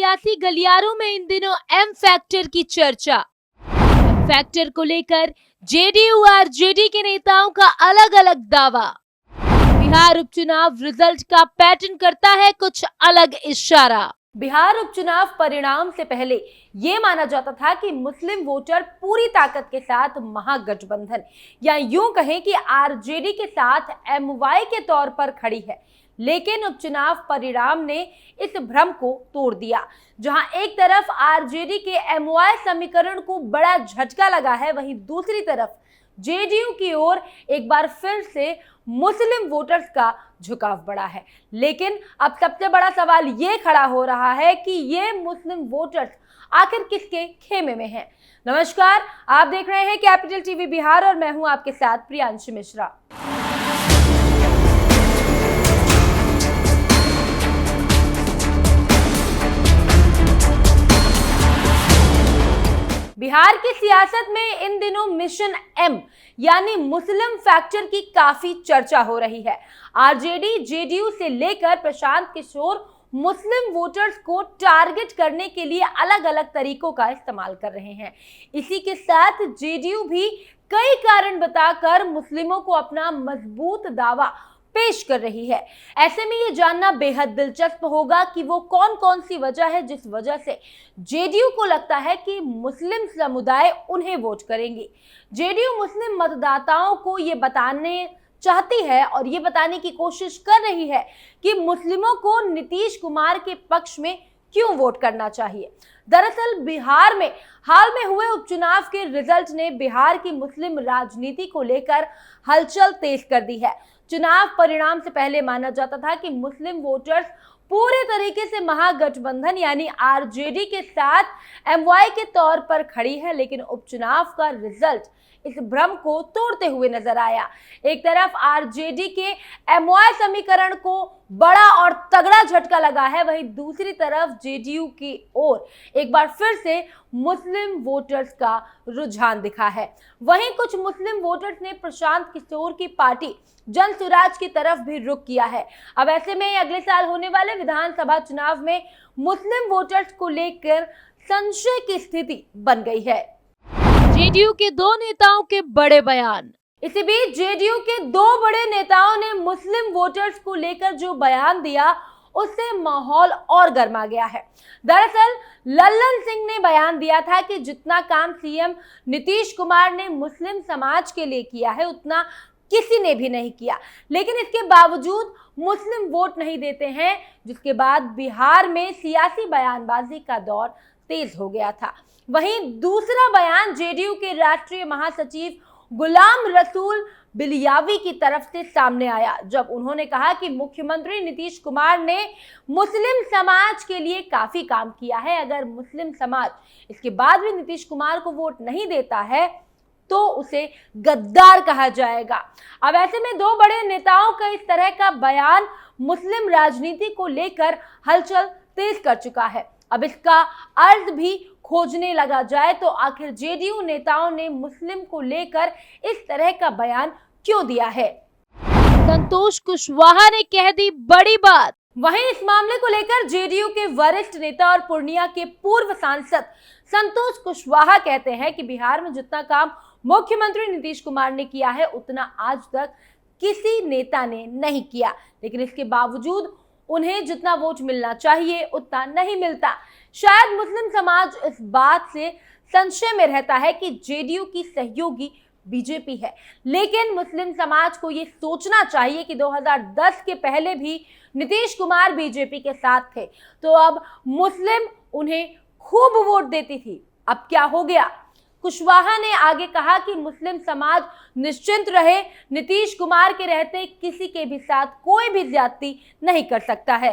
सियासी गलियारों में इन दिनों एम फैक्टर की चर्चा। एम फैक्टर को लेकर जेडीयू आरजेडी के नेताओं का अलग अलग दावा। बिहार उपचुनाव रिजल्ट का पैटर्न करता है कुछ अलग इशारा। बिहार उपचुनाव परिणाम से पहले ये माना जाता था कि मुस्लिम वोटर पूरी ताकत के साथ महागठबंधन या यूं कहें कि आरजेडी के साथ एमवाई के तौर पर खड़ी है, लेकिन उपचुनाव परिणाम ने इस भ्रम को तोड़ दिया। जहां एक तरफ आरजेडी के एमवाई समीकरण को बड़ा झटका लगा है, वहीं दूसरी तरफ जेडीयू की ओर एक बार फिर से मुस्लिम वोटर्स का झुकाव बढ़ा है। लेकिन अब सबसे बड़ा सवाल ये खड़ा हो रहा है कि ये मुस्लिम वोटर्स आखिर किसके खेमे में हैं। नमस्कार, आप देख रहे हैं कैपिटल टीवी बिहार और मैं हूं आपके साथ प्रियांशु मिश्रा। बिहार की सियासत में इन दिनों मिशन एम यानी मुस्लिम फैक्टर की काफी चर्चा हो रही है। आरजेडी जेडीयू से लेकर प्रशांत किशोर मुस्लिम वोटर्स को टारगेट करने के लिए अलग अलग तरीकों का इस्तेमाल कर रहे हैं। इसी के साथ जेडीयू भी कई कारण बताकर मुस्लिमों को अपना मजबूत दावा पेश कर रही है। ऐसे में ये जानना बेहद दिलचस्प होगा कि वो कौन कौन सी वजह है जिस वजह से जेडीयू को लगता है कि मुस्लिम समुदाय उन्हें वोट करेंगे। जेडीयू मुस्लिम मतदाताओं को ये बताने चाहती है और ये बताने की कोशिश कर रही है कि मुस्लिमों को नीतीश कुमार के पक्ष में क्यों वोट करना चाहिए। दरअसल बिहार में हाल में हुए उपचुनाव के रिजल्ट ने बिहार की मुस्लिम राजनीति को लेकर हलचल तेज कर दी है। चुनाव परिणाम से पहले माना जाता था कि मुस्लिम वोटर्स पूरे तरीके से महागठबंधन यानी आरजेडी के साथ एमवाई के तौर पर खड़ी है, लेकिन उपचुनाव का रिजल्ट इस भ्रम को तोड़ते हुए नजर आया। एक तरफ आरजेडी के एमवाई समीकरण को बड़ा और तगड़ा झटका लगा है, वहीं दूसरी तरफ जेडीयू की ओर एक बार फिर से मुस्लिम वोटर्स का रुझान दिखा है। वहीं कुछ मुस्लिम वोटर्स ने प्रशांत किशोर की पार्टी जन सुराज की तरफ भी रुख किया है। अब ऐसे में अगले साल होने वाले विधानसभा चुनाव में मुस्लिम वोटर्स को लेकर संशय की स्थिति बन गई है। जेडीयू के दो नेताओं के बड़े बयान। इसी बीच जेडीयू के दो बड़े नेताओं ने मुस्लिम वोटर्स को लेकर जो बयान दिया उससे माहौल और गर्मा गया है। दरअसल लल्लन सिंह ने बयान दिया था कि जितना काम सीएम नीतीश कुमार ने मुस्लिम समाज के लिए किया है उतना किसी ने भी नहीं किया, लेकिन इसके बावजूद मुस्लिम वोट नहीं देते हैं, जिसके बाद बिहार में सियासी बयानबाजी का दौर तेज हो गया था। वहीं दूसरा बयान जेडीयू के राष्ट्रीय महासचिव गुलाम रसूल बिलियावी की तरफ से सामने आया, जब उन्होंने कहा कि मुख्यमंत्री नीतीश कुमार ने मुस्लिम समाज के लिए काफी काम किया है। अगर मुस्लिम समाज इसके बाद भी नीतीश कुमार को वोट नहीं देता है तो उसे गद्दार कहा जाएगा। अब ऐसे में दो बड़े नेताओं का इस तरह का बयान मुस्लिम राजनीति को लेकर हलचल तेज कर चुका है। अब इसका अर्थ भी खोजने लगा जाए तो आखिर जेडीयू नेताओं ने मुस्लिम को लेकर इस तरह का बयान क्यों दिया है। संतोष कुशवाहा ने कह दी बड़ी बात। वहीं इस मामले को लेकर जेडीयू के वरिष्ठ नेता और पूर्णिया के पूर्व सांसद संतोष कुशवाहा कहते हैं कि बिहार में जितना काम मुख्यमंत्री नीतीश कुमार ने किया है उतना आज तक किसी नेता ने नहीं किया, लेकिन इसके बावजूद उन्हें जितना वोट मिलना चाहिए उतना नहीं मिलता। शायद मुस्लिम समाज इस बात से संशय में रहता है कि जेडीयू की सहयोगी बीजेपी है, लेकिन मुस्लिम समाज को ये सोचना चाहिए कि 2010 के पहले भी नीतीश कुमार बीजेपी के साथ थे, तो अब मुस्लिम उन्हें खूब वोट देती थी। अब क्या हो गया? कुशवाहा ने आगे कहा कि मुस्लिम समाज निश्चिंत रहे, नीतीश कुमार के रहते किसी के भी साथ कोई भी ज्यादती नहीं कर सकता है।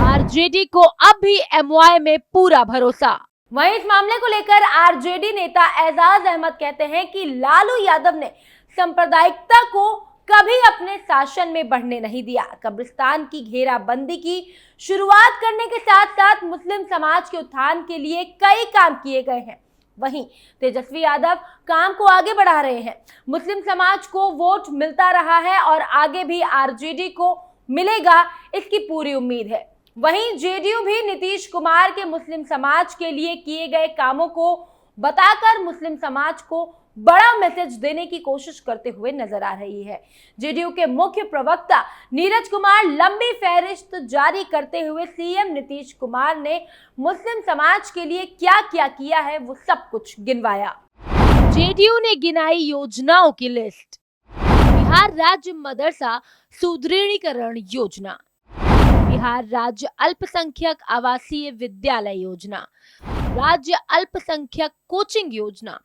आरजेडी को अब भी एमवाई में पूरा भरोसा। वहीं इस मामले को लेकर आरजेडी नेता एजाज अहमद कहते हैं कि लालू यादव ने सांप्रदायिकता को कभी अपने शासन में बढ़ने नहीं दिया। कब्रिस्तान की घेराबंदी की शुरुआत करने के साथ साथ मुस्लिम समाज के उत्थान के लिए कई काम किए गए हैं। वहीं तेजस्वी यादव काम को आगे बढ़ा रहे हैं। मुस्लिम समाज को वोट मिलता रहा है और आगे भी आरजेडी को मिलेगा, इसकी पूरी उम्मीद है। वहीं जेडीयू भी नीतीश कुमार के मुस्लिम समाज के लिए किए गए कामों को बताकर मुस्लिम समाज को बड़ा मैसेज देने की कोशिश करते हुए नजर आ रही है। जेडीयू के मुख्य प्रवक्ता नीरज कुमार लंबी फहरिस्त जारी करते हुए सीएम नीतीश कुमार ने मुस्लिम समाज के लिए क्या क्या किया है वो सब कुछ गिनवाया। जेडीयू ने गिनाई योजनाओं की लिस्ट। बिहार राज्य मदरसा सुदृढ़ीकरण योजना, बिहार राज्य अल्पसंख्यक आवासीय विद्यालय योजना, राज्य अल्पसंख्यक कोचिंग योजना।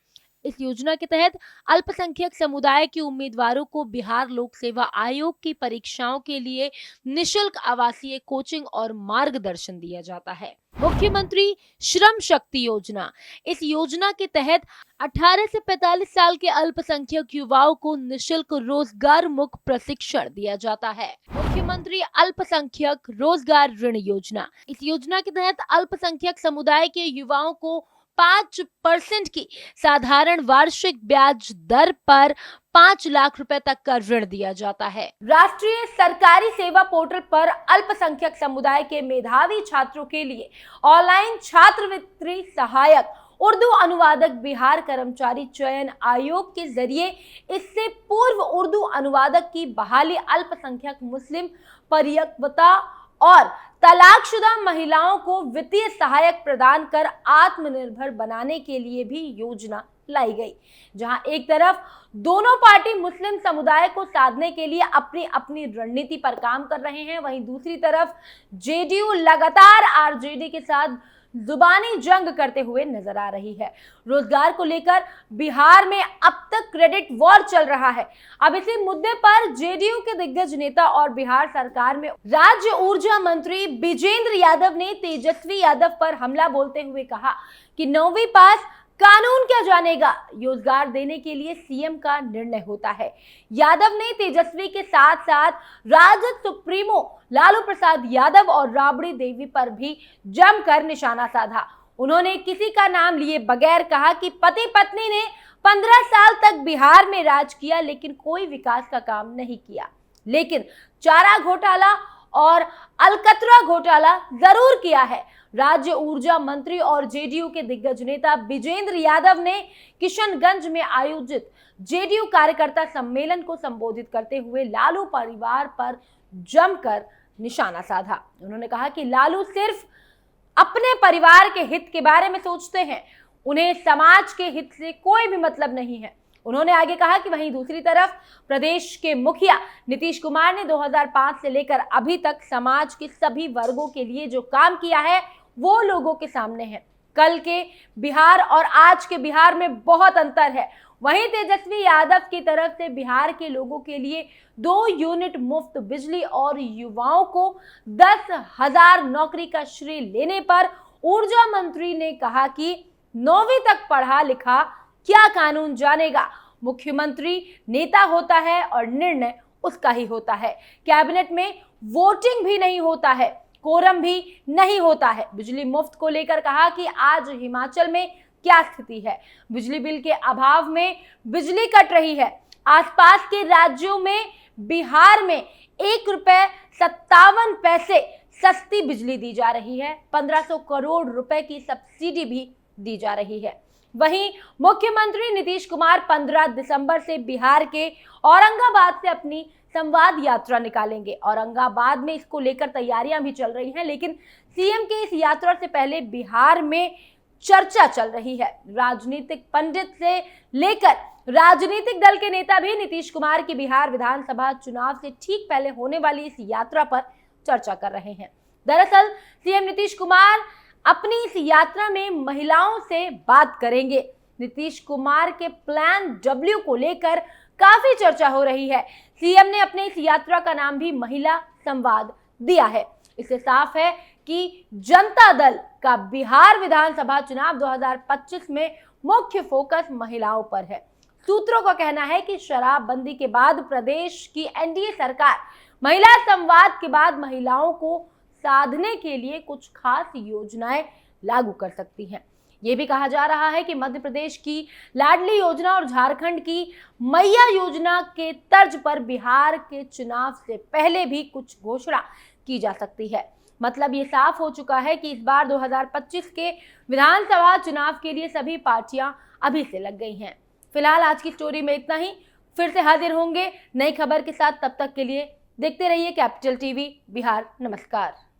इस योजना के तहत अल्पसंख्यक समुदाय के उम्मीदवारों को बिहार लोक सेवा आयोग की परीक्षाओं के लिए निशुल्क आवासीय कोचिंग और मार्गदर्शन दिया जाता है। मुख्यमंत्री श्रम शक्ति योजना, इस योजना के तहत 18 से 45 साल के अल्पसंख्यक युवाओं को निशुल्क रोजगार मुक्त प्रशिक्षण दिया जाता है। मुख्यमंत्री अल्पसंख्यक रोजगार ऋण योजना, इस योजना के तहत अल्पसंख्यक समुदाय के युवाओं को 5% की साधारण वार्षिक ब्याज दर पर 5 लाख रुपए तक का ऋण दिया जाता है। राष्ट्रीय सरकारी सेवा पोर्टल पर अल्पसंख्यक समुदाय के मेधावी छात्रों के लिए ऑनलाइन छात्रवृत्ति सहायक उर्दू अनुवादक बिहार कर्मचारी चयन आयोग के जरिए इससे पूर्व उर्दू अनुवादक की बहाली, अल्पसंख्यक मुस्लिम परिपक्वता और तलाकशुदा महिलाओं को वित्तीय सहायक प्रदान कर आत्मनिर्भर बनाने के लिए भी योजना लाई गई। जहां एक तरफ दोनों पार्टी मुस्लिम समुदाय को साधने के लिए अपनी अपनी रणनीति पर काम कर रहे हैं, वहीं दूसरी तरफ जेडीयू लगातार आरजेडी के साथ जुबानी जंग करते हुए नजर आ रही है। रोजगार को लेकर बिहार में अब तक क्रेडिट वॉर चल रहा है। अब इसी मुद्दे पर जेडीयू के दिग्गज नेता और बिहार सरकार में राज्य ऊर्जा मंत्री बिजेंद्र यादव ने तेजस्वी यादव पर हमला बोलते हुए कहा कि 9वीं पास कानून क्या जानेगा, रोजगार देने के लिए सीएम का निर्णय होता है। यादव ने तेजस्वी के साथ साथ राजद सुप्रीमो लालू प्रसाद यादव और राबड़ी देवी पर भी जमकर निशाना साधा। उन्होंने किसी का नाम लिए बगैर कहा कि पति पत्नी ने 15 साल तक बिहार में राज किया लेकिन कोई विकास का काम नहीं किया, लेकिन चारा घोटाला और अलकतरा घोटाला जरूर किया है। राज्य ऊर्जा मंत्री और जेडीयू के दिग्गज नेता बिजेंद्र यादव ने किशनगंज में आयोजित जेडीयू कार्यकर्ता सम्मेलन को संबोधित करते हुए लालू परिवार पर जमकर निशाना साधा। उन्होंने कहा कि लालू सिर्फ अपने परिवार के हित के बारे में सोचते हैं, उन्हें समाज के हित से कोई भी मतलब नहीं है। उन्होंने आगे कहा कि वहीं दूसरी तरफ प्रदेश के मुखिया नीतीश कुमार ने 2005 से लेकर अभी तक समाज के सभी वर्गों के लिए जो काम किया है वो लोगों के सामने है। कल के बिहार और आज के बिहार में बहुत अंतर है। वहीं तेजस्वी यादव की तरफ से बिहार के लोगों के लिए 2 यूनिट मुफ्त बिजली और युवाओं को 10,000 नौकरी का श्रेय लेने पर ऊर्जा मंत्री ने कहा कि 9वीं तक पढ़ा लिखा क्या कानून जानेगा। मुख्यमंत्री नेता होता है और निर्णय उसका ही होता है। कैबिनेट में वोटिंग भी नहीं होता है, कोरम भी नहीं होता है। बिजली मुफ्त को लेकर कहा कि आज हिमाचल में क्या स्थिति है, बिजली बिल के अभाव में बिजली कट रही है। आसपास के राज्यों में बिहार में 1 रुपए 57 पैसे सस्ती बिजली दी जा रही है, 1500 करोड़ रुपए की सब्सिडी भी दी जा रही है। वहीं मुख्यमंत्री नीतीश कुमार 15 दिसंबर से बिहार के औरंगाबाद से अपनी संवाद यात्रा निकालेंगे। औरंगाबाद में इसको लेकर तैयारियां भी चल रही हैं, लेकिन सीएम के इस यात्रा से पहले बिहार में चर्चा चल रही है। राजनीतिक पंडित से लेकर राजनीतिक दल के नेता भी नीतीश कुमार की बिहार विधानसभा चुनाव से ठीक पहले होने वाली इस यात्रा पर चर्चा कर रहे हैं। दरअसल सीएम नीतीश कुमार अपनी इस यात्रा में महिलाओं से बात करेंगे। नीतीश कुमार के प्लान डब्ल्यू को लेकर काफी चर्चा हो रही है। सीएम ने अपने इस यात्रा का नाम भी महिला संवाद दिया है। इससे साफ है कि जनता दल का बिहार विधानसभा चुनाव 2025 में मुख्य फोकस महिलाओं पर है। सूत्रों का कहना है कि शराबबंदी के बाद प्रदेश की एनडीए सरकार महिला संवाद के बाद महिलाओं को साधने के लिए कुछ खास योजनाएं लागू कर सकती हैं। ये भी कहा जा रहा है कि मध्य प्रदेश की लाडली योजना और झारखंड की मैया योजना के तर्ज पर बिहार के चुनाव से पहले भी कुछ घोषणा की जा सकती है। मतलब ये साफ हो चुका है कि इस बार 2025 के विधानसभा चुनाव के लिए सभी पार्टियां अभी से लग गई हैं। फिलहाल आज की स्टोरी में इतना ही, फिर से हाजिर होंगे नई खबर के साथ। तब तक के लिए देखते रहिए कैपिटल टीवी बिहार। नमस्कार।